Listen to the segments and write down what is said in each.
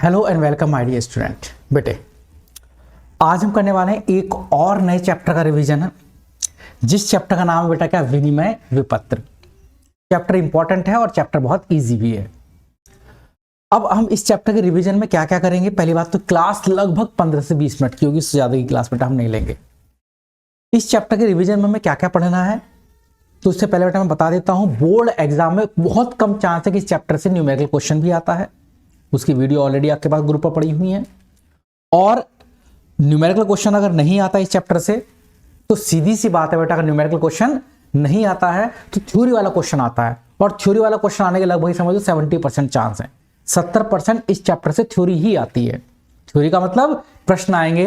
Hello and welcome my dear student. बेटे आज हम करने वाले हैं एक और नए चैप्टर का रिवीजन है, जिस चैप्टर का नाम है बेटा क्या, विनिमय विपत्र। चैप्टर इंपॉर्टेंट है और चैप्टर बहुत इजी भी है। अब हम इस चैप्टर के रिवीजन में क्या क्या करेंगे। पहली बात तो क्लास लगभग 15 से 20 मिनट की होगी, इससे ज्यादा की क्लास बेटा हम नहीं लेंगे। इस चैप्टर के रिवीजन में हमें क्या क्या पढ़ना है तो उससे पहले बेटा मैं बता देता हूं, बोर्ड एग्जाम में बहुत कम चांस है कि इस चैप्टर से न्यूमेरिकल क्वेश्चन भी आता है। उसकी वीडियो ऑलरेडी आपके पास ग्रुप पर पड़ी हुई है। और न्यूमेरिकल क्वेश्चन अगर नहीं आता इस चैप्टर से तो सीधी सी बात है बेटा, अगर न्यूमेरिकल क्वेश्चन नहीं आता है तो थ्योरी वाला क्वेश्चन आता है, और थ्योरी वाला क्वेश्चन आने के लगभग समझो 70% चांस है। 70% इस चैप्टर से थ्योरी ही आती है। थ्योरी का मतलब प्रश्न आएंगे।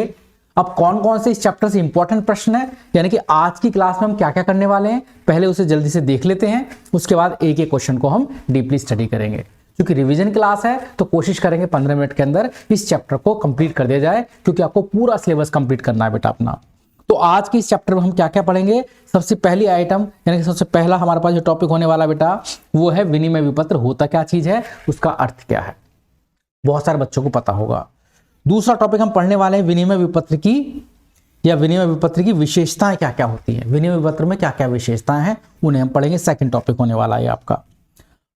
अब कौन कौन से इस चैप्टर से इंपॉर्टेंट प्रश्न है, यानी कि आज की क्लास में हम क्या क्या करने वाले हैं, पहले उसे जल्दी से देख लेते हैं। उसके बाद एक एक क्वेश्चन को हम डीपली स्टडी करेंगे। क्योंकि रिवीजन क्लास है तो कोशिश करेंगे 15 मिनट के अंदर इस चैप्टर को कंप्लीट कर दिया जाए, क्योंकि आपको पूरा सिलेबस कंप्लीट करना है बेटा अपना। तो आज के इस चैप्टर में हम क्या क्या पढ़ेंगे। सबसे पहली आइटम यानी कि सबसे पहला हमारे पास जो टॉपिक होने वाला बेटा वो है विनिमय विपत्र। होता क्या चीज है, उसका अर्थ क्या है, बहुत सारे बच्चों को पता होगा। दूसरा टॉपिक हम पढ़ने वाले हैं विनिमय विपत्र की या विनिमय विपत्र की विशेषताएं क्या क्या होती हैं। विनिमय विपत्र में क्या क्या विशेषताएं हैं उन्हें हम पढ़ेंगे। सेकंड टॉपिक होने वाला है आपका।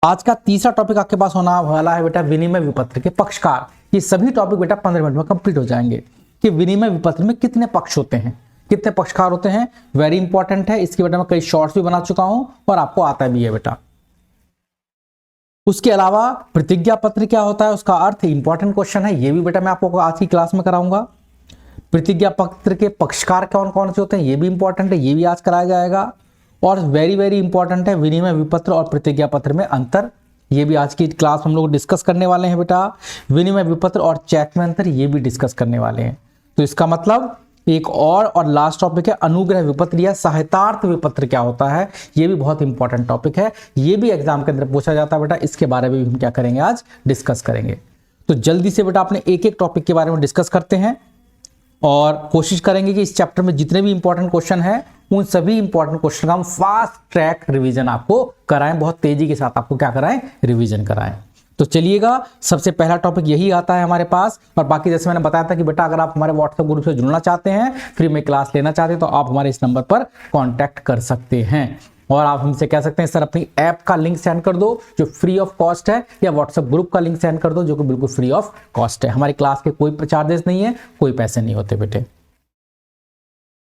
आज का तीसरा टॉपिक आपके पास होना वाला है बेटा विनिमय विपत्र के पक्षकार। ये सभी टॉपिक बेटा 15 मिनट में कंप्लीट हो जाएंगे कि विनिमय विपत्र में कितने पक्ष होते हैं, कितने पक्षकार होते हैं। वेरी इंपॉर्टेंट है। इसकी बेटा मैं कई शॉर्ट्स भी बना चुका हूं और आपको आता भी है बेटा। उसके अलावा प्रतिज्ञा पत्र क्या होता है, उसका अर्थ इंपॉर्टेंट क्वेश्चन है, ये भी बेटा मैं आपको आज की क्लास में कराऊंगा। प्रतिज्ञा पत्र के पक्षकार कौन कौन से होते हैं ये भी इंपॉर्टेंट है, ये भी आज कराया जाएगा। और वेरी वेरी इंपॉर्टेंट है विनिमय विपत्र और प्रतिज्ञा पत्र में अंतर, ये भी आज की क्लास हम लोग डिस्कस करने वाले हैं बेटा। विनिमय विपत्र और चेक में अंतर, ये भी डिस्कस करने वाले हैं। तो इसका मतलब एक और लास्ट टॉपिक है अनुग्रह विपत्र या सहायतार्थ विपत्र क्या होता है, ये भी बहुत इंपॉर्टेंट टॉपिक है, ये भी एग्जाम के अंदर पूछा जाता है बेटा। इसके बारे में भी हम क्या करेंगे, आज डिस्कस करेंगे। तो जल्दी से बेटा अपने एक एक टॉपिक के बारे में डिस्कस करते हैं और कोशिश करेंगे कि इस चैप्टर में जितने भी इंपॉर्टेंट क्वेश्चन है उन सभी इंपॉर्टेंट क्वेश्चन का हम फास्ट ट्रैक रिवीजन आपको कराएं, बहुत तेजी के साथ आपको क्या कराएं, रिवीजन कराएं। तो चलिएगा, सबसे पहला टॉपिक यही आता है हमारे पास। और बाकी जैसे मैंने बताया था कि बेटा अगर आप हमारे व्हाट्सएप ग्रुप से जुड़ना चाहते हैं, फ्री में क्लास लेना चाहते हैं, तो आप हमारे इस नंबर पर कांटेक्ट कर सकते हैं। और आप हमसे कह सकते हैं सर अपनी ऐप का लिंक सेंड कर दो जो फ्री ऑफ कॉस्ट है, या व्हाट्सएप ग्रुप का लिंक सेंड कर दो जो कि बिल्कुल फ्री ऑफ कॉस्ट है। हमारी क्लास के कोई चार्जेस नहीं है, कोई पैसे नहीं होते बेटे।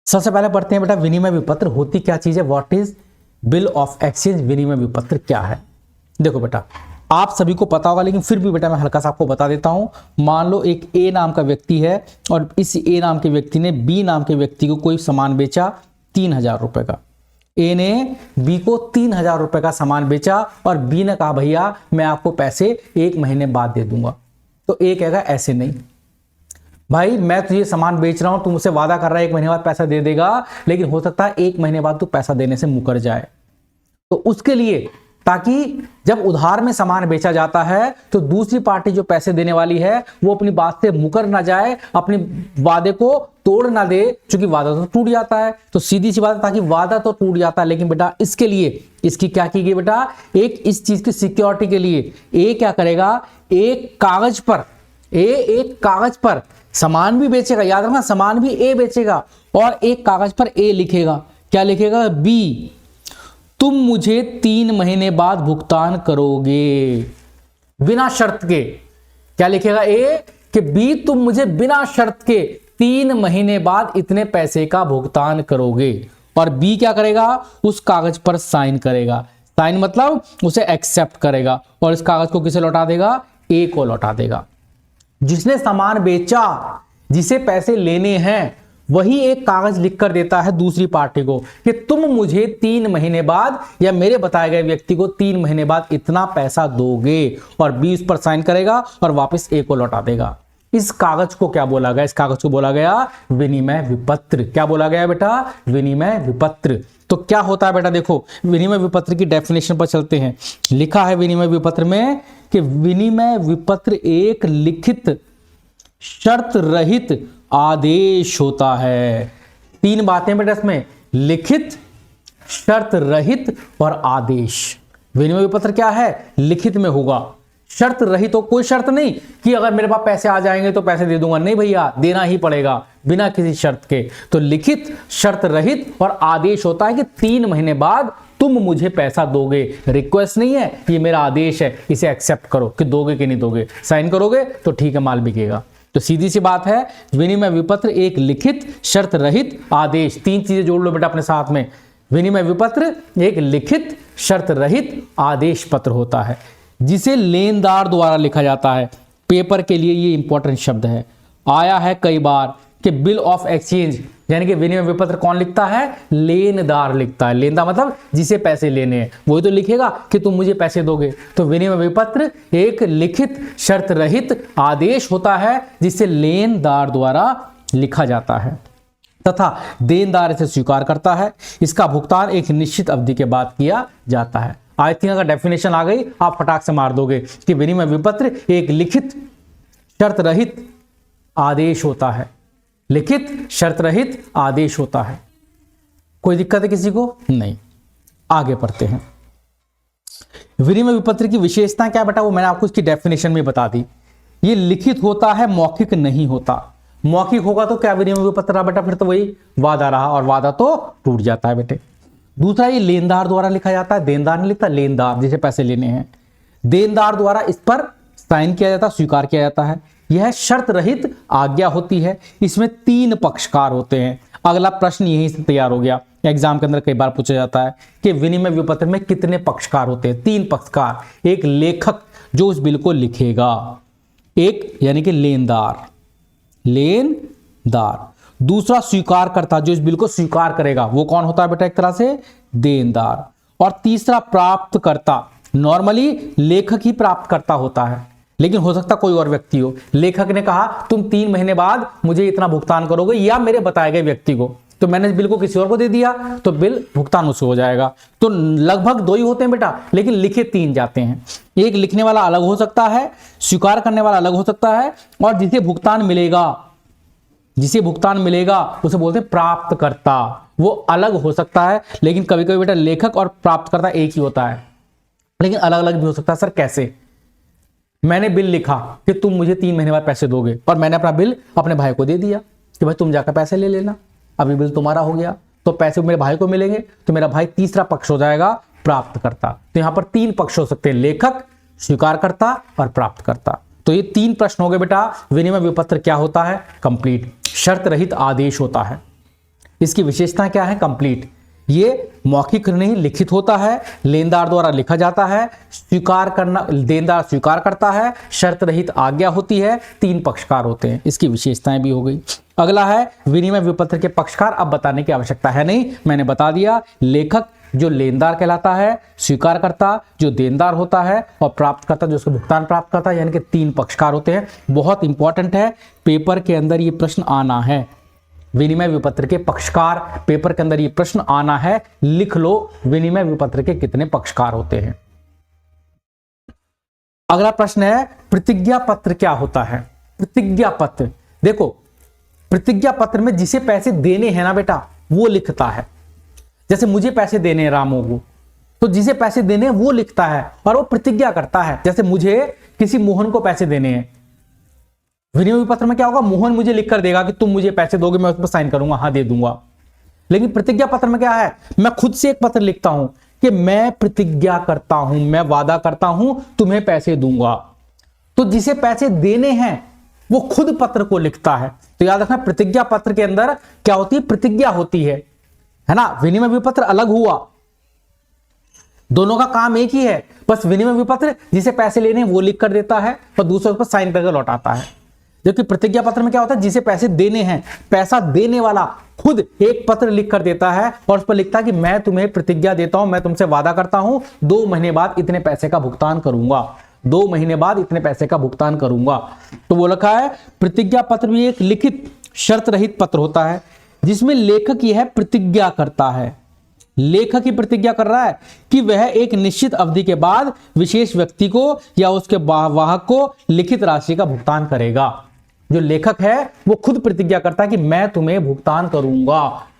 सबसे पहले पढ़ते हैं बेटा विनिमय विपत्र होती क्या चीज है। What is bill of exchange, विनिमय विपत्र क्या है। देखो बेटा आप सभी को पता होगा, लेकिन फिर भी बेटा मैं हल्का सा आपको बता देता हूं। मान लो एक ए नाम का व्यक्ति है और इस ए नाम के व्यक्ति ने बी नाम के व्यक्ति को कोई सामान बेचा 3000 रुपए का। ए ने बी को 3000 रुपए का सामान बेचा और बी ने कहा भैया मैं आपको पैसे 1 महीने बाद दे दूंगा। तो ए कहेगा ऐसे नहीं भाई, मैं तुझे सामान बेच रहा हूं, तू मुझसे वादा कर रहा है 1 महीने बाद पैसा दे देगा, लेकिन हो सकता है 1 महीने बाद तू पैसा देने से मुकर जाए। तो उसके लिए, ताकि जब उधार में सामान बेचा जाता है तो दूसरी पार्टी जो पैसे देने वाली है वो अपनी बात से मुकर ना जाए, अपनी वादे को तोड़ ना दे, क्योंकि वादा तो टूट जाता है। तो सीधी सी बात है, ताकि वादा तो टूट जाता है, लेकिन बेटा इसके लिए इसकी क्या की गई बेटा, एक इस चीज की सिक्योरिटी के लिए ए क्या करेगा, एक कागज पर सामान भी बेचेगा, याद रखना सामान भी ए बेचेगा, और एक कागज पर ए लिखेगा। क्या लिखेगा, बी तुम मुझे 3 महीने बाद भुगतान करोगे, बिना शर्त के। क्या लिखेगा ए कि बी तुम मुझे बिना शर्त के 3 महीने बाद इतने पैसे का भुगतान करोगे। और बी क्या करेगा, उस कागज पर साइन करेगा। साइन मतलब उसे एक्सेप्ट करेगा, और इस कागज को किसे लौटा देगा, ए को लौटा देगा। जिसने सामान बेचा, जिसे पैसे लेने हैं, वही एक कागज लिख कर देता है दूसरी पार्टी को कि तुम मुझे 3 महीने बाद या मेरे बताए गए व्यक्ति को 3 महीने बाद इतना पैसा दोगे, और बी उस पर साइन करेगा और वापस ए को लौटा देगा। इस कागज को क्या बोला गया, इस कागज को बोला गया विनिमय विपत्र। क्या बोला गया बेटा, विनिमय विपत्र। तो क्या होता है बेटा, देखो विनिमय विपत्र की डेफिनेशन पर चलते हैं। लिखा है विनिमय विपत्र में कि विनिमय विपत्र एक लिखित शर्त रहित आदेश होता है। 3 बातें बेटा इसमें, लिखित, शर्त रहित और आदेश। विनिमय पत्र क्या है, लिखित में होगा, शर्त रहित तो कोई शर्त नहीं कि अगर मेरे पास पैसे आ जाएंगे तो पैसे दे दूंगा, नहीं भैया, देना ही पड़ेगा बिना किसी शर्त के। तो लिखित, शर्त रहित और आदेश होता है कि 3 महीने बाद तुम मुझे पैसा दोगे। रिक्वेस्ट नहीं है, ये मेरा आदेश है, इसे एक्सेप्ट करो कि दोगे कि नहीं दोगे। साइन करोगे तो ठीक है, माल बिकेगा। तो सीधी सी बात है, विनिमय विपत्र एक लिखित, शर्त रहित, आदेश, 3 चीजें जोड़ लो बेटा अपने साथ में। विनिमय विपत्र एक लिखित, शर्त रहित आदेश पत्र होता है जिसे लेनदार द्वारा लिखा जाता है। पेपर के लिए ये इंपॉर्टेंट शब्द है, आया है कई बार कि बिल ऑफ एक्सचेंज, यानी कि विनिमय विपत्र कौन लिखता है? लेनदार लिखता है। लेनदार मतलब जिसे पैसे लेने हैं, वही तो लिखेगा कि तुम मुझे पैसे दोगे। तो विनिमय विपत्र एक लिखित, शर्त रहित आदेश होता है जिसे लेनदार द्वारा लिखा जाता है तथा देनदार इसे स्वीकार करता है। इसका भुगतान एक निश्चित अवधि के बाद किया जाता है। आई थिंक अगर डेफिनेशन आ गई आप फटाक से मार दोगे कि विनिमय विपत्र एक लिखित, शर्त रहित आदेश होता है। लिखित, शर्त रहित आदेश होता है। कोई दिक्कत है किसी को? नहीं। आगे पढ़ते हैं। विनिमय विपत्र की विशेषता क्या बेटा, वो मैंने आपको इसकी डेफिनेशन में बता दी। ये लिखित होता है, मौखिक नहीं होता। मौखिक होगा तो क्या विनिमय विपत्र रहा बेटा? फिर तो वही वादा रहा, और वादा तो टूट जाता है बेटे। दूसरा, ये लेनदार द्वारा लिखा जाता है। देनदार नहीं लिखता, लेनदार जिसे पैसे लेने हैं। देनदार द्वारा इस पर साइन किया जाता है, स्वीकार किया जाता है। यह शर्त रहित आज्ञा होती है। इसमें 3 पक्षकार होते हैं। अगला प्रश्न यहीं से तैयार हो गया, एग्जाम के अंदर कई बार पूछा जाता है कि विनिमय विपत्र में कितने पक्षकार होते हैं? 3 पक्षकार। एक लेखक जो उस बिल को लिखेगा, एक यानी कि लेनदार, लेनदार। दूसरा स्वीकारकर्ता जो इस बिल को स्वीकार करेगा, वो कौन होता है बेटा? एक तरह से देनदार। और तीसरा प्राप्तकर्ता। नॉर्मली लेखक ही प्राप्तकर्ता होता है, लेकिन हो सकता कोई और व्यक्ति हो। लेखक ने कहा तुम 3 महीने बाद मुझे इतना भुगतान करोगे, या मेरे बताए गए व्यक्ति को, तो मैंने इस बिल को किसी और को दे दिया तो बिल भुगतान उससे हो जाएगा। तो लगभग 2 ही होते हैं बेटा, लेकिन लिखे 3 जाते हैं। एक लिखने वाला अलग हो सकता है, स्वीकार करने वाला अलग हो सकता है, और जिसे भुगतान मिलेगा, जिसे भुगतान मिलेगा उसे बोलते हैं प्राप्तकर्ता। वो अलग हो सकता है, लेकिन कभी कभी बेटा लेखक और प्राप्तकर्ता एक ही होता है, लेकिन अलग अलग भी हो सकता है। सर कैसे? मैंने बिल लिखा कि तुम मुझे 3 महीने बाद पैसे दोगे, और मैंने अपना बिल अपने भाई को दे दिया कि भाई तुम जाकर पैसे ले लेना, अभी बिल तुम्हारा हो गया, तो पैसे मेरे भाई को मिलेंगे, तो मेरा भाई तीसरा पक्ष हो जाएगा प्राप्तकर्ता। तो यहां पर 3 पक्ष हो सकते हैं, लेखक, स्वीकारकर्ता और प्राप्तकर्ता। तो ये 3 प्रश्न हो गए बेटा। विनिमय विपत्र क्या होता है? कंप्लीट, शर्त रहित आदेश होता है। इसकी विशेषता क्या है? कंप्लीट। ये मौखिक नहीं, लिखित होता है, लेनदार द्वारा लिखा जाता है, स्वीकार करना, देनदार स्वीकार करता है, शर्त रहित आज्ञा होती है, 3 पक्षकार होते हैं। इसकी विशेषताएं भी हो गई। अगला है विनिमय विपत्र के पक्षकार। अब बताने की आवश्यकता है नहीं, मैंने बता दिया। लेखक जो लेनदार कहलाता है, स्वीकारकर्ता जो देनदार होता है, और प्राप्तकर्ता जो उसका भुगतान प्राप्त करता है, यानी कि 3 पक्षकार होते हैं। बहुत इंपॉर्टेंट है, पेपर के अंदर ये प्रश्न आना है। विनिमय विपत्र के पक्षकार, पेपर के अंदर ये प्रश्न आना है, लिख लो विनिमय विपत्र के कितने पक्षकार होते हैं। अगला प्रश्न है प्रतिज्ञा पत्र क्या होता है? प्रतिज्ञा पत्र, देखो प्रतिज्ञा पत्र में जिसे पैसे देने हैं ना बेटा, वो लिखता है। जैसे मुझे पैसे देने हैं रामू को, तो जिसे पैसे देने हैं वो लिखता है और वो प्रतिज्ञा करता है। जैसे मुझे किसी मोहन को पैसे देने हैं, विनिमय पत्र में क्या होगा? मोहन मुझे लिख कर देगा कि तुम मुझे पैसे दोगे, मैं उस पर साइन करूंगा, हाँ दे दूंगा। लेकिन प्रतिज्ञा पत्र में क्या है? मैं खुद से एक पत्र लिखता हूं कि मैं प्रतिज्ञा करता हूं, मैं वादा करता हूं तुम्हें पैसे दूंगा। तो जिसे पैसे देने हैं वो खुद पत्र को लिखता है। तो याद रखना, प्रतिज्ञा पत्र के अंदर क्या होती है? प्रतिज्ञा होती है ना। विनिमय विपत्र अलग हुआ, दोनों का काम एक ही है, बस विनिमय विपत्र जिसे पैसे लेने हैं वो लिख कर देता है और दूसरे पर साइन करके लौटाता है। जबकि प्रतिज्ञा पत्र में क्या होता है? जिसे पैसे देने हैं, पैसा देने वाला खुद एक पत्र लिख कर देता है और उस पर लिखता है कि मैं तुम्हें प्रतिज्ञा देता हूं, मैं तुमसे वादा करता हूं 2 महीने बाद इतने पैसे का भुगतान करूंगा, 2 महीने बाद इतने पैसे का भुगतान करूंगा। तो वो लिखा है प्रतिज्ञा पत्र भी एक लिखित शर्त रहित पत्र होता है जिसमें लेखक यह प्रतिज्ञा करता है, लेखक ही प्रतिज्ञा कर रहा है कि वह एक निश्चित अवधि के बाद विशेष व्यक्ति को या उसके वाहक को लिखित राशि का भुगतान करेगा। जो लेखक है वो खुद प्रतिज्ञा करता है कि मैं तुम्हें भुगतान करूंगा।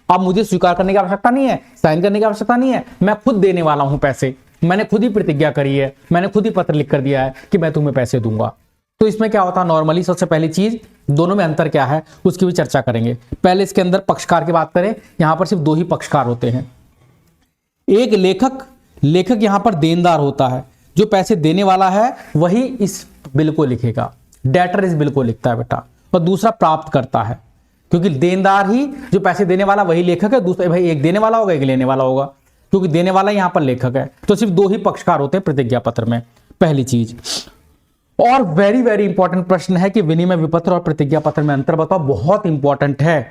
अब मुझे स्वीकार करने की आवश्यकता नहीं है, साइन करने की आवश्यकता नहीं है, मैं खुद देने वाला हूं पैसे, मैंने खुद ही प्रतिज्ञा करी है, मैंने खुद ही पत्र लिख कर दिया है कि मैं तुम्हें पैसे दूंगा। तो इसमें क्या होता है, नॉर्मली सबसे पहली चीज दोनों में अंतर क्या है उसकी भी चर्चा करेंगे। पहले इसके अंदर पक्षकार की बात करें, यहां पर सिर्फ दो ही पक्षकार होते हैं। एक लेखक यहां पर देनदार होता है, जो पैसे देने वाला है वही इस बिल को लिखेगा, डेटर इस बिल को लिखता है बेटा। और दूसरा प्राप्त करता है, क्योंकि देनदार ही जो पैसे देने वाला वही लेखक है, दूसरा भाई एक देने वाला होगा एक लेने वाला होगा, क्योंकि देने वाला यहां पर लेखक है। तो सिर्फ दो ही पक्षकार होते हैं प्रतिज्ञा पत्र में, पहली चीज। और वेरी वेरी इंपॉर्टेंट प्रश्न है कि विनिमय विपत्र और प्रतिज्ञा पत्र में अंतर बताओ, बहुत इंपॉर्टेंट है।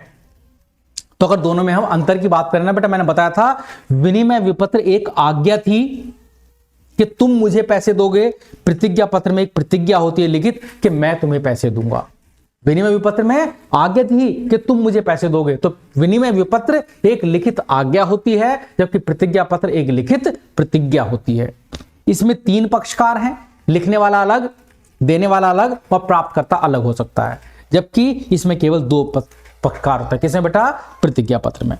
तो अगर दोनों में हम अंतर की बात करें ना बेटा, मैंने बताया था विनिमय विपत्र एक आज्ञा थी कि तुम मुझे पैसे दोगे, प्रतिज्ञा पत्र में एक प्रतिज्ञा होती है लिखित कि मैं तुम्हें पैसे दूंगा। विनिमय विपत्र में आज्ञा थी कि तुम मुझे पैसे दोगे, तो विनिमय विपत्र एक लिखित आज्ञा होती है, जबकि प्रतिज्ञा पत्र एक लिखित प्रतिज्ञा होती है। इसमें तीन पक्षकार हैं, लिखने वाला अलग, देने वाला अलग और प्राप्तकर्ता अलग हो सकता है, जबकि इसमें केवल दो पक्षकार होता है। किसमें बेटा, प्रतिज्ञा पत्र में।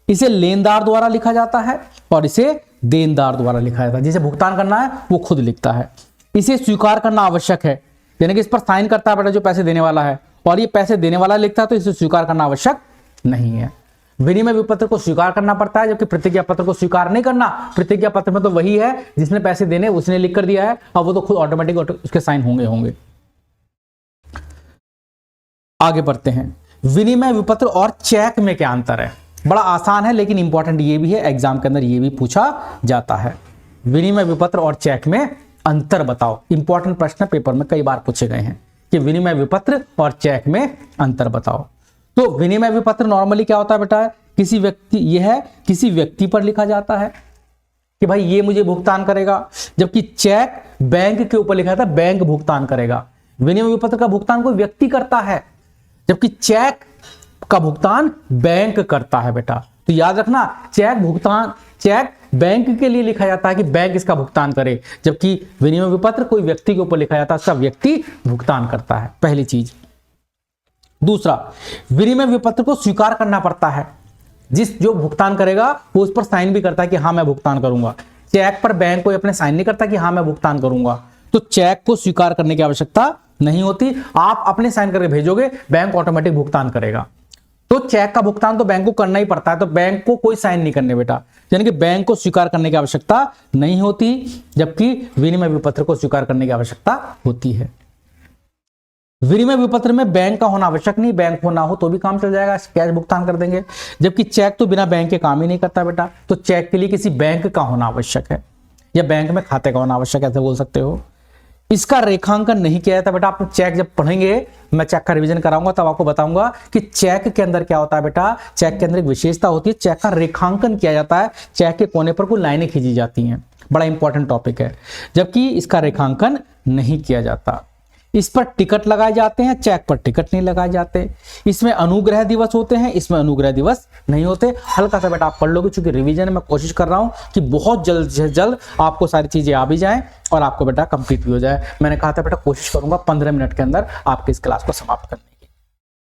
इसे लेनदार द्वारा लिखा जाता है और इसे देनदार द्वारा लिखा जाता है। जिसे भुगतान करना है वो खुद लिखता है। इसे स्वीकार करना आवश्यक है, यानी कि इस पर साइन करता है बेटा जो पैसे देने वाला है, और ये पैसे देने वाला लिखता है, तो इसे स्वीकार करना आवश्यक नहीं है। विनिमय विपत्र को स्वीकार करना पड़ता है, जबकि प्रतिज्ञा पत्र को स्वीकार नहीं करना। प्रतिज्ञा पत्र में तो वही है जिसने पैसे देने उसने लिख कर दिया है, और वो तो खुद ऑटोमेटिक उसके साइन होंगे। आगे बढ़ते हैं, विनिमय विपत्र और चेक में क्या अंतर है। बड़ा आसान है लेकिन इंपॉर्टेंट ये भी है, एग्जाम के अंदर ये भी पूछा जाता है। विनिमय विपत्र और चेक में अंतर बताओ, इंपॉर्टेंट प्रश्न पेपर में कई बार पूछे गए हैं कि विनिमय विपत्र और चेक में अंतर बताओ। तो विनिमय विपत्र नॉर्मली क्या होता है बेटा, किसी व्यक्ति पर लिखा जाता है कि भाई ये मुझे भुगतान करेगा, जबकि चेक बैंक के ऊपर लिखा था बैंक भुगतान करेगा। विनिमय विपत्र का भुगतान कोई व्यक्ति करता है, जबकि चेक का भुगतान बैंक करता है बेटा। तो याद रखना, चेक बैंक के लिए लिखा जाता है कि बैंक इसका भुगतान करे, जबकि विनिमय विपत्र कोई व्यक्ति के ऊपर लिखा जाता है, उसका व्यक्ति भुगतान करता है, पहली चीज। दूसरा, विनिमय विपत्र को स्वीकार करना पड़ता है, जो भुगतान करेगा वो उस पर साइन भी करता है कि हाँ मैं भुगतान करूंगा। चेक पर बैंक कोई अपने साइन नहीं करता कि हाँ मैं भुगतान करूंगा, तो चेक को स्वीकार करने की आवश्यकता नहीं होती। आप अपने साइन करके भेजोगे, बैंक ऑटोमेटिक भुगतान करेगा। तो चेक का भुगतान तो बैंक को करना ही पड़ता है, तो बैंक को कोई साइन नहीं करने बेटा, यानी कि बैंक को स्वीकार करने की आवश्यकता नहीं होती, जबकि विनिमय विपत्र को स्वीकार करने की आवश्यकता होती है। विनिमय विपत्र में बैंक का होना आवश्यक नहीं, बैंक होना हो तो भी काम चल जाएगा, कैश भुगतान कर देंगे, जबकि चेक तो बिना बैंक के काम ही नहीं करता बेटा। तो चेक के लिए किसी बैंक का होना आवश्यक है, या बैंक में खाते का होना आवश्यक है, ऐसे बोल सकते हो। इसका रेखांकन नहीं किया जाता बेटा। आप चेक जब पढ़ेंगे, मैं चेक का रिवीजन कराऊंगा तब आपको बताऊंगा कि चेक के अंदर क्या होता है बेटा। चेक के अंदर एक विशेषता होती है, चेक का रेखांकन किया जाता है, चेक के कोने पर कोई लाइनें खींची जाती हैं, बड़ा इंपॉर्टेंट टॉपिक है, जबकि इसका रेखांकन नहीं किया जाता। इस पर टिकट लगाए जाते हैं, चेक पर टिकट नहीं लगाए जाते। इसमें अनुग्रह दिवस होते हैं, इसमें अनुग्रह दिवस नहीं होते। हल्का सा बेटा आप पढ़ लोगे, चूंकि रिवीजन में कोशिश कर रहा हूं कि बहुत जल्द से जल्द आपको सारी चीजें आ भी जाएं और आपको बेटा कंप्लीट भी हो जाए। मैंने कहा था बेटा कोशिश करूंगा 15 मिनट के अंदर आपके इस क्लास को समाप्त करने की।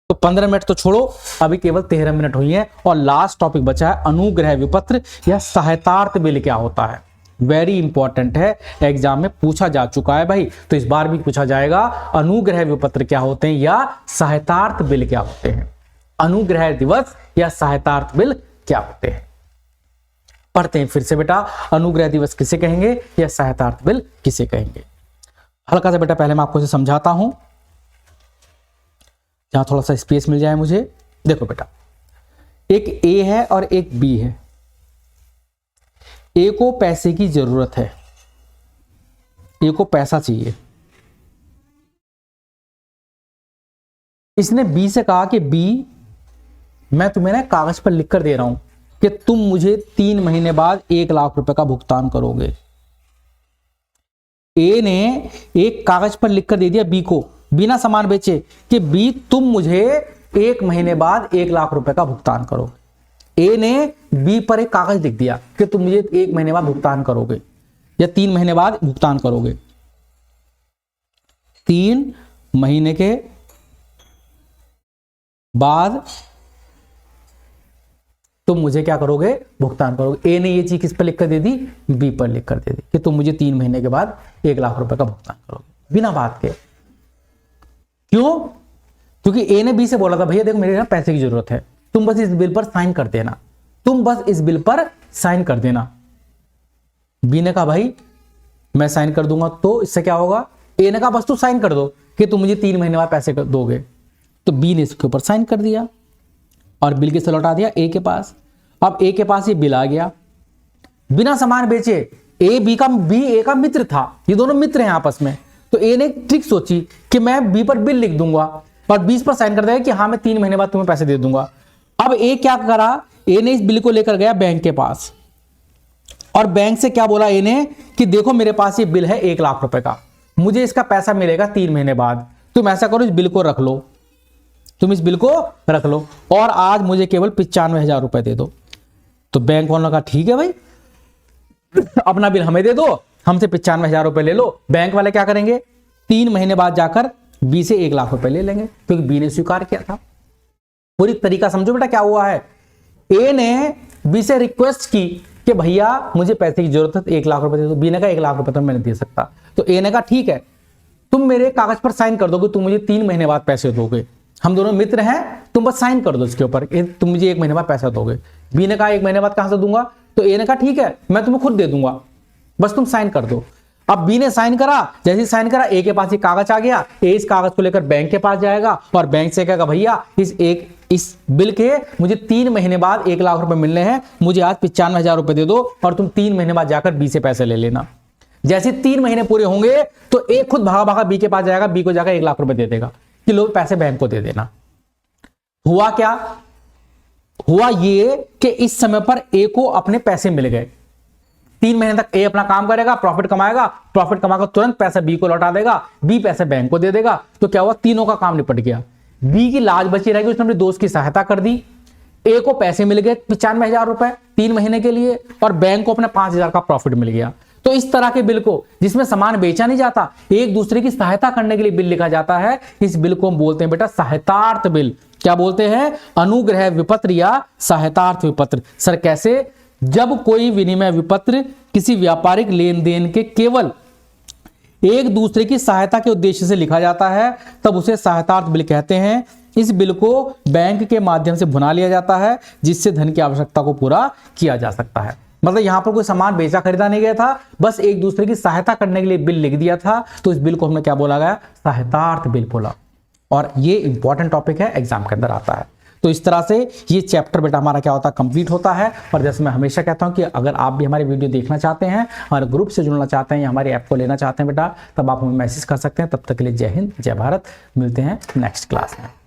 तो 15 मिनट तो छोड़ो, अभी केवल 13 मिनट हुई है और लास्ट टॉपिक बचा है अनुग्रह विपत्र या सहायतार्थ बिल क्या होता है। वेरी इंपॉर्टेंट है, एग्जाम में पूछा जा चुका है भाई, तो इस बार भी पूछा जाएगा अनुग्रह विपत्र क्या होते हैं या सहायतार्थ बिल क्या होते हैं। अनुग्रह दिवस या सहायतार्थ बिल क्या होते हैं, पढ़ते हैं फिर से बेटा। अनुग्रह दिवस किसे कहेंगे या सहायतार्थ बिल किसे कहेंगे। हल्का सा बेटा पहले मैं आपको इसे समझाता हूं, जहां थोड़ा सा स्पेस मिल जाए मुझे। देखो बेटा, एक ए है और एक बी है। ए को पैसे की जरूरत है, ए को पैसा चाहिए। इसने बी से कहा कि बी, मैं तुम्हें ना कागज पर लिख कर दे रहा हूं कि तुम मुझे 3 महीने बाद 1 लाख रुपए का भुगतान करोगे। ए ने एक कागज पर लिख कर दे दिया बी को, बिना सामान बेचे, कि बी तुम मुझे 1 महीने बाद 1 लाख रुपए का भुगतान करोगे। ए ने बी पर एक कागज लिख दिया कि तुम मुझे 1 महीने बाद भुगतान करोगे या 3 महीने बाद भुगतान करोगे। 3 महीने के बाद तुम मुझे क्या करोगे, भुगतान करोगे। ए ने ये चीज किस पर लिख कर दे दी, बी पर लिख कर दे दी कि तुम मुझे 3 महीने के बाद 1 लाख रुपए का भुगतान करोगे, बिना बात के। क्यों? क्योंकि ए ने बी से बोला था भैया देखो मेरे ना पैसे की जरूरत है, तुम बस इस बिल पर साइन कर देना, तुम बस इस बिल पर साइन कर देना। बी ने कहा भाई मैं साइन कर दूंगा, तो इससे क्या होगा, ए ने कहा बस तू साइन कर दो कि तुम मुझे 3 महीने बाद पैसे दोगे, तो बी ने इसके ऊपर साइन कर दिया और बिल किसे लौटा दिया, ए के पास। अब ए के पास ये बिल आ गया, बिना सामान बेचे। बी ए का मित्र था, ये दोनों मित्र हैं आपस में, तो ए ने ट्रिक सोची कि मैं बी पर बिल लिख दूंगा और 20 पर साइन कर देगा कि हाँ मैं 3 महीने बाद तुम्हें पैसे दे दूंगा। अब ए क्या करा, ए ने इस बिल को लेकर गया बैंक के पास और बैंक से क्या बोला ए ने कि देखो मेरे पास ये बिल है 1 लाख रुपए का, मुझे इसका पैसा मिलेगा 3 महीने बाद, तुम ऐसा करो इस बिल को रख लो, तुम इस बिल को रख लो और आज मुझे केवल 95,000 रुपए दे दो। तो बैंक वालों ने कहा ठीक है भाई, अपना बिल हमें दे दो, हमसे 95,000 रुपए ले लो। बैंक वाले क्या करेंगे, 3 महीने बाद जाकर बी से 1 लाख रुपए ले लेंगे, क्योंकि बी ने स्वीकार किया था। पूरी तरीका समझो बेटा क्या हुआ है, ए ने बी से रिक्वेस्ट की कि भैया मुझे पैसे की जरूरत है, 1 लाख रुपए दे दो। बी ने कहा 1 लाख रुपए तो मैं नहीं दे सकता, तो ए ने कहा ठीक है तुम मेरे कागज पर साइन कर दोगे, तुम मुझे 3 महीने बाद पैसे दोगे, हम दोनों मित्र हैं, तुम बस साइन कर दो इसके ऊपर, तुम मुझे 1 महीने बाद पैसा दोगे। बी ने कहा 1 महीने बाद कहां से दूंगा, तो ए ने कहा ठीक है मैं तुम्हें खुद दे दूंगा, बस तुम साइन कर दो। अब बी ने साइन करा, जैसे ही साइन करा ए के पास ये कागज आ गया, ए इस कागज को लेकर बैंक के पास जाएगा और बैंक से कहेगा भैया इस बिल के मुझे 3 महीने बाद 1 लाख रुपए मिलने हैं, मुझे आज 95,000 रुपए दे दो और तुम 3 महीने बाद जाकर बी से पैसे ले लेना। जैसे 3 महीने पूरे होंगे तो ए खुद भागा भागा बी के पास जाएगा, बी को जाकर 1 लाख रुपए दे देगा कि लो पैसे बैंक को दे देना। हुआ क्या, हुआ ये कि इस समय पर ए को अपने पैसे मिल गए। 3 महीने तक ए अपना काम करेगा, प्रॉफिट कमाएगा, प्रॉफिट कमाकर तुरंत पैसा बी को लौटा देगा, बी पैसे बैंक को दे देगा। तो क्या हुआ, तीनों का काम निपट गया। बी की लाज बची रहेगी, उसने अपने दोस्त की सहायता कर दी, ए को पैसे मिल गए 95,000 रुपए 3 महीने के लिए और बैंक को अपने 5,000 का प्रॉफिट मिल गया। तो इस तरह के बिल को जिसमें सामान बेचा नहीं जाता, एक दूसरे की सहायता करने के लिए बिल लिखा जाता है, इस बिल को हम बोलते हैं बेटा सहायतार्थ बिल। क्या बोलते हैं, अनुग्रह विपत्र या सहायतार्थ विपत्र। सर कैसे, जब कोई विनिमय विपत्र किसी व्यापारिक लेन देन के केवल एक दूसरे की सहायता के उद्देश्य से लिखा जाता है तब उसे सहायतार्थ बिल कहते हैं। इस बिल को बैंक के माध्यम से भुना लिया जाता है जिससे धन की आवश्यकता को पूरा किया जा सकता है। मतलब यहां पर कोई सामान बेचा खरीदा नहीं गया था, बस एक दूसरे की सहायता करने के लिए बिल लिख दिया था, तो इस बिल को हमने क्या बोला गया, सहायतार्थ बिल बोला। और ये इंपॉर्टेंट टॉपिक है, एग्जाम के अंदर आता है। तो इस तरह से ये चैप्टर बेटा हमारा क्या होता है, कंप्लीट होता है। और जैसे मैं हमेशा कहता हूं कि अगर आप भी हमारे वीडियो देखना चाहते हैं, हमारे ग्रुप से जुड़ना चाहते हैं या हमारी ऐप को लेना चाहते हैं बेटा, तब आप हमें मैसेज कर सकते हैं। तब तक के लिए जय हिंद, जय भारत। मिलते हैं नेक्स्ट क्लास में।